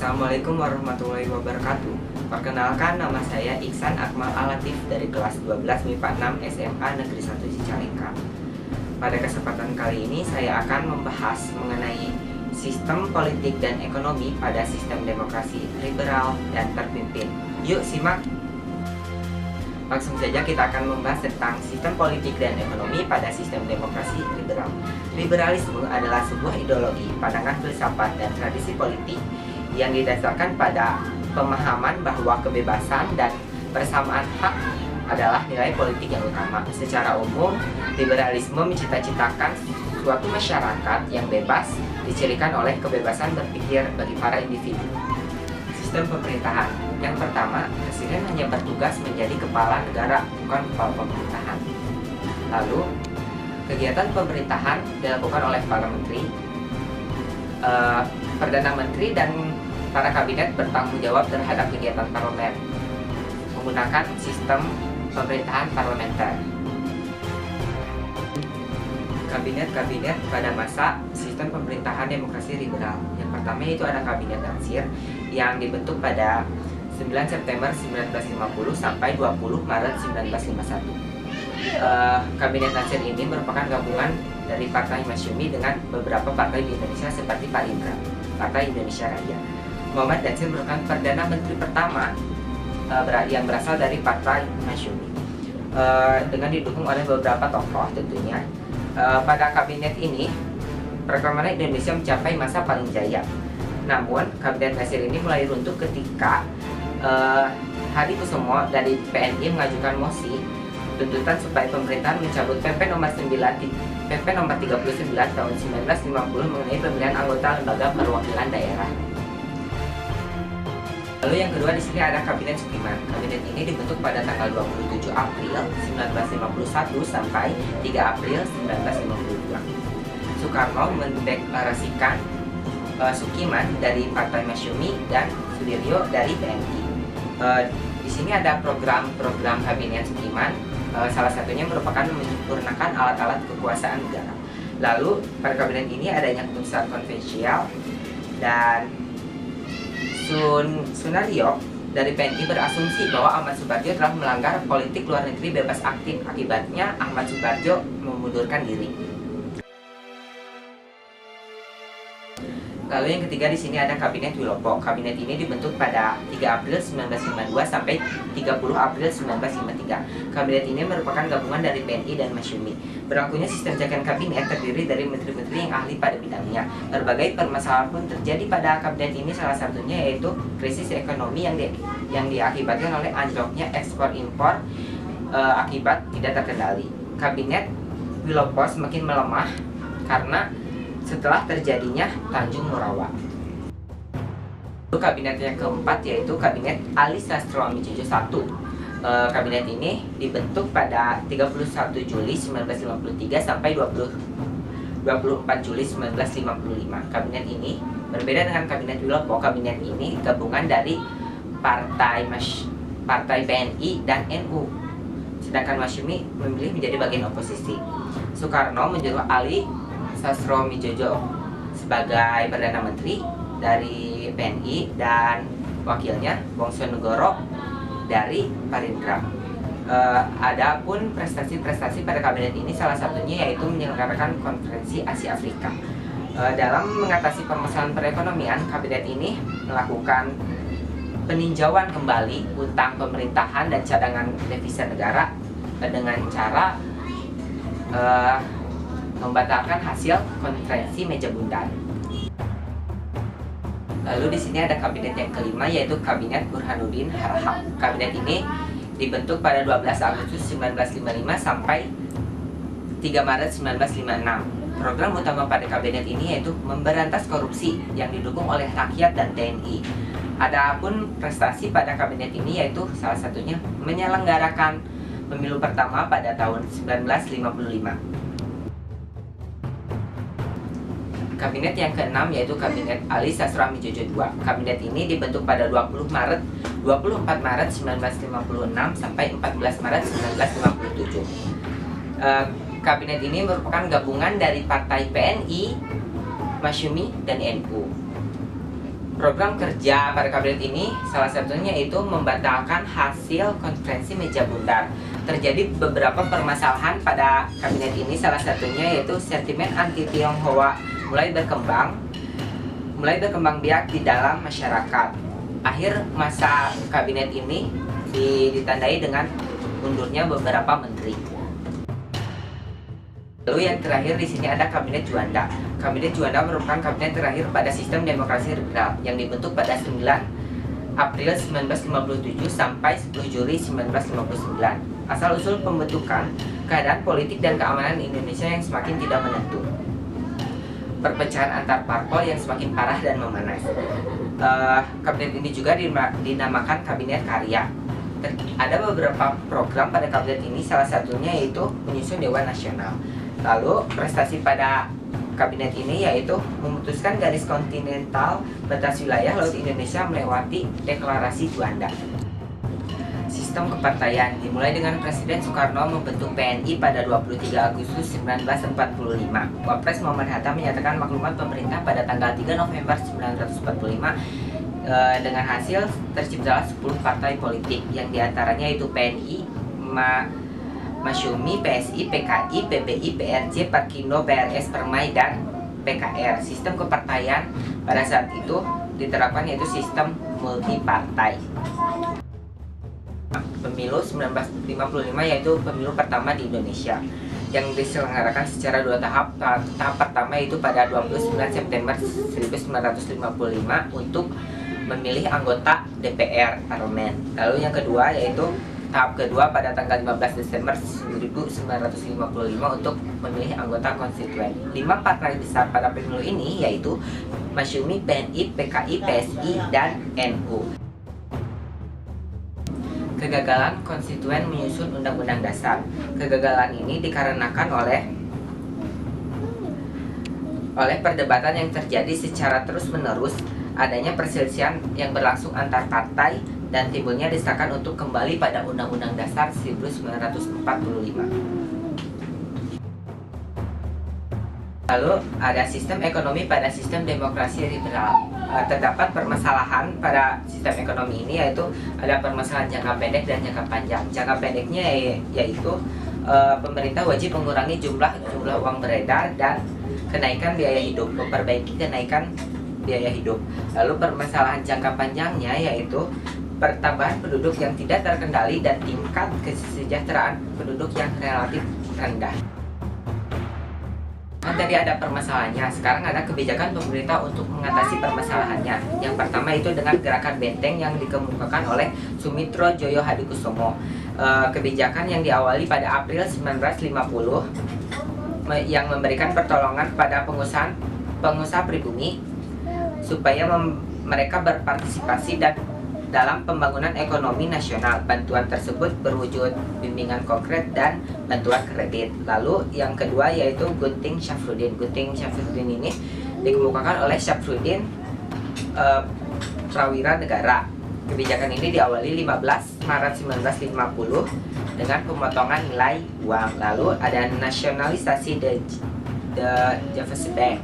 Assalamualaikum warahmatullahi wabarakatuh. Perkenalkan, nama saya Iksan Akmal Alatif dari kelas 12 MIPA 6 SMA Negeri 1 Cicalengka. Pada kesempatan kali ini saya akan membahas mengenai sistem politik dan ekonomi pada sistem demokrasi liberal dan terpimpin. Yuk simak. Langsung saja kita akan membahas tentang sistem politik dan ekonomi pada sistem demokrasi liberal. Liberalisme adalah sebuah ideologi, pandangan filsafat, dan tradisi politik yang didasarkan pada pemahaman bahwa kebebasan dan persamaan hak adalah nilai politik yang utama. Secara umum, liberalisme mencita-citakan suatu masyarakat yang bebas dicirikan oleh kebebasan berpikir bagi para individu. Sistem pemerintahan. Yang pertama, presiden hanya bertugas menjadi kepala negara, bukan kepala pemerintahan. Lalu, kegiatan pemerintahan dilakukan oleh para menteri, perdana menteri, dan para kabinet bertanggung jawab terhadap kegiatan parlemen menggunakan sistem pemerintahan parlementer. Kabinet-kabinet pada masa sistem pemerintahan demokrasi liberal. Yang pertama yaitu ada Kabinet Natsir yang dibentuk pada 9 September 1950 sampai 20 Maret 1951. Kabinet Natsir ini merupakan gabungan dari Partai Masyumi dengan beberapa partai di Indonesia seperti Parindra, Partai Indonesia Raya. Muhammad Natsir merupakan Perdana Menteri pertama yang berasal dari Partai Masyumi, dengan didukung oleh beberapa tokoh tentunya. Pada kabinet ini, perekonomian Indonesia mencapai masa paling jaya. Namun, Kabinet Natsir ini mulai runtuh ketika Hadi Kusumo dari PNI mengajukan mosi tuntutan supaya pemerintahan mencabut PP nomor 39 tahun 1950 mengenai pemilihan anggota lembaga perwakilan daerah. Lalu yang kedua di sini ada Kabinet Sukiman. Kabinet ini dibentuk pada tanggal 27 April 1951 sampai 3 April 1952. Soekarno mendeklarasikan Sukiman dari Partai Masyumi dan Sudiryo dari PNI. Di sini ada program Kabinet Sukiman. Salah satunya merupakan menyempurnakan alat-alat kekuasaan negara. Lalu pada kabinet ini adanya keputusan konvensial, dan Sunario dari PNI berasumsi bahwa Ahmad Subarjo telah melanggar politik luar negeri bebas aktif. Akibatnya Ahmad Subarjo memundurkan diri. Lalu yang ketiga di sini ada Kabinet Wilopo. Kabinet ini dibentuk pada 3 April 1952 sampai 30 April 1953. Kabinet ini merupakan gabungan dari PNI dan Masyumi. Berlakunya sistem jagaan kabinet terdiri dari menteri-menteri yang ahli pada bidangnya. Berbagai permasalahan pun terjadi pada kabinet ini, salah satunya yaitu krisis ekonomi yang diakibatkan oleh anjloknya ekspor impor akibat tidak terkendali. Kabinet Wilopo semakin melemah karena setelah terjadinya Tanjung Morawa. Kabinet yang keempat yaitu Kabinet Ali Sastro Amijojo I. Kabinet ini dibentuk pada 31 Juli 1953 sampai 24 Juli 1955. Kabinet ini berbeda dengan Kabinet Wilopo. Kabinet ini gabungan dari Partai PNI dan NU. Sedangkan Masyumi memilih menjadi bagian oposisi. Soekarno menjadi Ali Sastro Amijojo sebagai Perdana Menteri dari PNI dan wakilnya Wongsonegoro dari Parindra. Adapun prestasi-prestasi pada kabinet ini salah satunya yaitu menyelenggarakan konferensi Asia Afrika. Dalam mengatasi permasalahan perekonomian, kabinet ini melakukan peninjauan kembali utang pemerintahan dan cadangan devisa negara dengan cara membatalkan hasil konferensi meja bundan. Lalu di sini ada kabinet yang kelima yaitu Kabinet Burhanuddin Harahap. Kabinet ini dibentuk pada 12 Agustus 1955 sampai 3 Maret 1956. Program utama pada kabinet ini yaitu memberantas korupsi yang didukung oleh rakyat dan TNI. Adapun prestasi pada kabinet ini yaitu salah satunya menyelenggarakan pemilu pertama pada tahun 1955. Kabinet yang keenam yaitu Kabinet Ali Sastro Amijojo II. Kabinet ini dibentuk pada 24 Maret 1956 sampai 14 Maret 1957. Kabinet ini merupakan gabungan dari Partai PNI, Masyumi, dan NU. Program kerja pada kabinet ini salah satunya yaitu membatalkan hasil konferensi meja bundar. Terjadi beberapa permasalahan pada kabinet ini, salah satunya yaitu sentimen anti Tionghoa mulai berkembang biak di dalam masyarakat. Akhir masa kabinet ini ditandai dengan mundurnya beberapa menteri. Lalu yang terakhir di sini ada Kabinet Juanda. Kabinet Juanda merupakan kabinet terakhir pada sistem demokrasi liberal yang dibentuk pada 9 April 1957 sampai 10 Juli 1959. Asal-usul pembentukan, keadaan politik dan keamanan Indonesia yang semakin tidak menentu. Perpecahan antar parpol yang semakin parah dan memanas. Kabinet ini juga dinamakan Kabinet Karya. Ada beberapa program pada kabinet ini, salah satunya yaitu menyusun Dewan Nasional. Lalu prestasi pada kabinet ini yaitu memutuskan garis kontinental batas wilayah Laut Indonesia melewati deklarasi Juanda. Sistem kepartaian dimulai dengan Presiden Soekarno membentuk PNI pada 23 Agustus 1945. Wapres Muhammad Hatta menyatakan maklumat pemerintah pada tanggal 3 November 1945. Dengan hasil terciptalah 10 partai politik yang diantaranya itu PNI, Masyumi, PSI, PKI, PBI, PRJ, Parkindo, PRS, Permai, dan PKR. Sistem kepartaian pada saat itu diterapkan yaitu sistem multipartai. Pemilu 1955 yaitu pemilu pertama di Indonesia yang diselenggarakan secara 2 tahap. Tahap pertama itu pada 29 September 1955 untuk memilih anggota DPR parlemen. Lalu yang kedua yaitu tahap kedua pada tanggal 15 Desember 1955 untuk memilih anggota konstituen. 5 partai besar pada pemilu ini yaitu Masyumi, PNI, PKI, PSI, dan NU. Kegagalan konstituen menyusun Undang-Undang Dasar. Kegagalan ini dikarenakan oleh perdebatan yang terjadi secara terus-menerus, adanya perselisihan yang berlangsung antar partai, dan timbulnya desakan untuk kembali pada Undang-Undang Dasar 1945. Lalu ada sistem ekonomi pada sistem demokrasi liberal. Terdapat permasalahan pada sistem ekonomi ini yaitu ada permasalahan jangka pendek dan jangka panjang. Jangka pendeknya yaitu pemerintah wajib mengurangi jumlah uang beredar dan kenaikan biaya hidup, memperbaiki kenaikan biaya hidup. Lalu permasalahan jangka panjangnya yaitu pertambahan penduduk yang tidak terkendali dan tingkat kesejahteraan penduduk yang relatif rendah. Kan tadi ada permasalahannya, sekarang ada kebijakan pemerintah untuk mengatasi permasalahannya. Yang pertama itu dengan gerakan benteng yang dikemukakan oleh Sumitro Joyo Hadikusumo. Kebijakan yang diawali pada April 1950 yang memberikan pertolongan pada pengusaha pribumi supaya mereka berpartisipasi dalam pembangunan ekonomi nasional. Bantuan tersebut berwujud bimbingan konkret dan bantuan kredit. Lalu yang kedua yaitu Gunting Syafruddin. Gunting Syafruddin ini dikemukakan oleh Syafruddin Prawira Negara. Kebijakan ini diawali 15 Maret 1950 dengan pemotongan nilai uang. Lalu ada nasionalisasi The Javers Bank.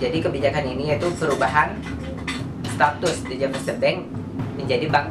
Jadi kebijakan ini yaitu perubahan status The Javers Bank menjadi Bank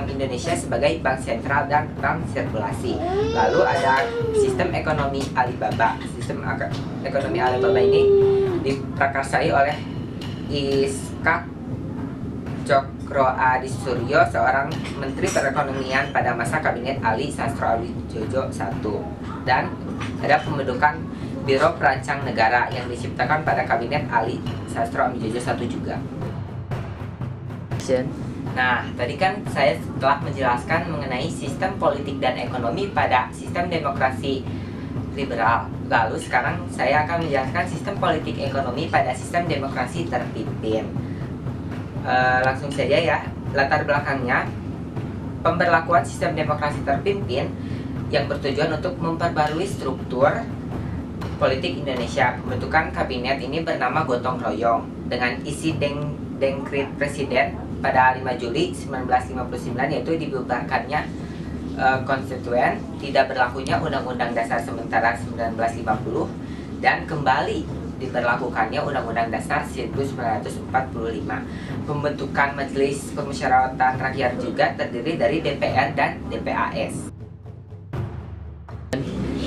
Indonesia sebagai bank sentral dan bank sirkulasi. Lalu ada sistem ekonomi Alibaba. Sistem ekonomi Alibaba ini diprakarsai oleh Iskak Cokroadisuryo, seorang menteri perekonomian pada masa kabinet Ali Sastroamidjojo I. Dan ada pembentukan Biro Perancang Negara yang diciptakan pada kabinet Ali Sastroamidjojo I juga. Nah, tadi kan saya telah menjelaskan mengenai sistem politik dan ekonomi pada sistem demokrasi liberal. Lalu sekarang saya akan menjelaskan sistem politik ekonomi pada sistem demokrasi terpimpin. Langsung saja ya, latar belakangnya pemberlakuan sistem demokrasi terpimpin yang bertujuan untuk memperbarui struktur politik Indonesia. Pembentukan kabinet ini bernama gotong royong dengan isi dekret presiden pada 5 Juli 1959 yaitu dibubarkannya konstituen, tidak berlakunya Undang-Undang Dasar sementara 1950 dan kembali diberlakukannya Undang-Undang Dasar 1945. Pembentukan Majelis Permusyawaratan Rakyat juga terdiri dari DPR dan DPAS.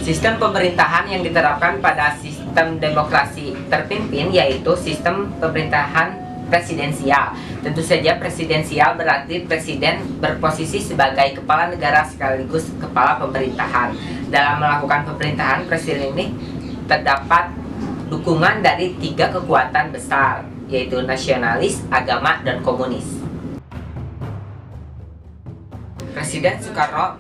Sistem pemerintahan yang diterapkan pada sistem demokrasi terpimpin yaitu sistem pemerintahan presidensial. Tentu saja presidensial berarti presiden berposisi sebagai kepala negara sekaligus kepala pemerintahan. Dalam melakukan pemerintahan, presiden ini terdapat dukungan dari 3 kekuatan besar, yaitu nasionalis, agama, dan komunis. Presiden Soekarno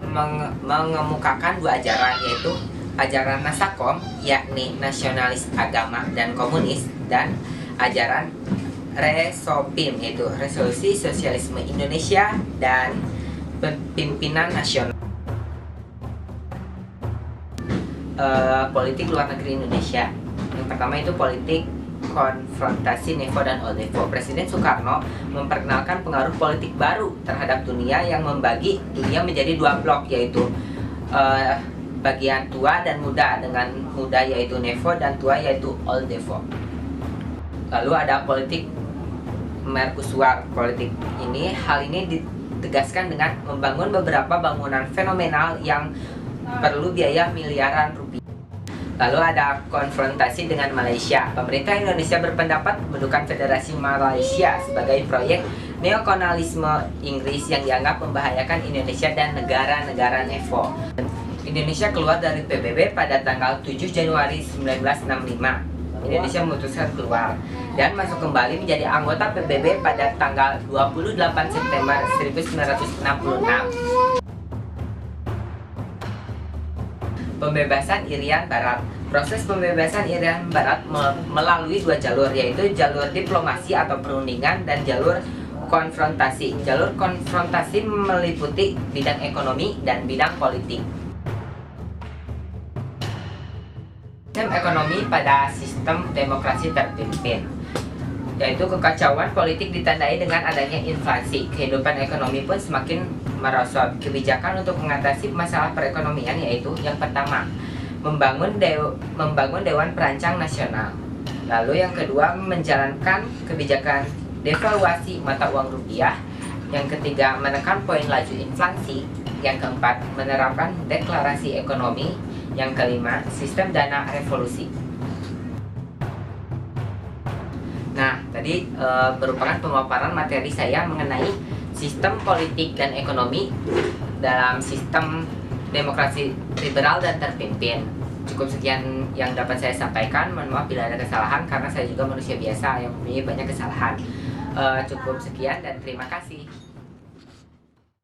mengemukakan 2 ajaran, yaitu ajaran Nasakom, yakni nasionalis, agama, dan komunis, dan ajaran Resopim, yaitu Resolusi Sosialisme Indonesia dan Pemimpinan Nasional. Politik luar negeri Indonesia. Yang pertama itu politik konfrontasi NEVO dan OLDEVO. Presiden Soekarno memperkenalkan pengaruh politik baru terhadap dunia yang membagi dunia menjadi 2 blok, yaitu bagian tua dan muda. Dengan muda yaitu NEVO dan tua yaitu OLDEVO. Lalu ada politik Mercusuar. Hal ini ditegaskan dengan membangun beberapa bangunan fenomenal yang perlu biaya miliaran rupiah. Lalu ada konfrontasi dengan Malaysia. Pemerintah Indonesia berpendapat pembentukan Federasi Malaysia sebagai proyek neokolonialisme Inggris yang dianggap membahayakan Indonesia dan negara-negara NEVO. Indonesia keluar dari PBB pada tanggal 7 Januari 1965. Indonesia memutuskan keluar dan masuk kembali menjadi anggota PBB pada tanggal 28 September 1966. Pembebasan Irian Barat. Proses pembebasan Irian Barat melalui 2 jalur, yaitu jalur diplomasi atau perundingan dan jalur konfrontasi. Jalur konfrontasi meliputi bidang ekonomi dan bidang politik. Sistem ekonomi pada sistem demokrasi terpimpin, yaitu kekacauan politik ditandai dengan adanya inflasi. Kehidupan ekonomi pun semakin merosot. Kebijakan untuk mengatasi masalah perekonomian yaitu yang pertama, membangun Dewan Perancang Nasional. Lalu yang kedua, menjalankan kebijakan devaluasi mata uang rupiah. Yang ketiga, menekan poin laju inflasi. Yang keempat, menerapkan deklarasi ekonomi. Yang kelima, sistem dana revolusi. Nah, tadi merupakan pemaparan materi saya mengenai sistem politik dan ekonomi dalam sistem demokrasi liberal dan terpimpin. Cukup sekian yang dapat saya sampaikan. Mohon maaf bila ada kesalahan karena saya juga manusia biasa yang mempunyai banyak kesalahan. Cukup sekian dan terima kasih.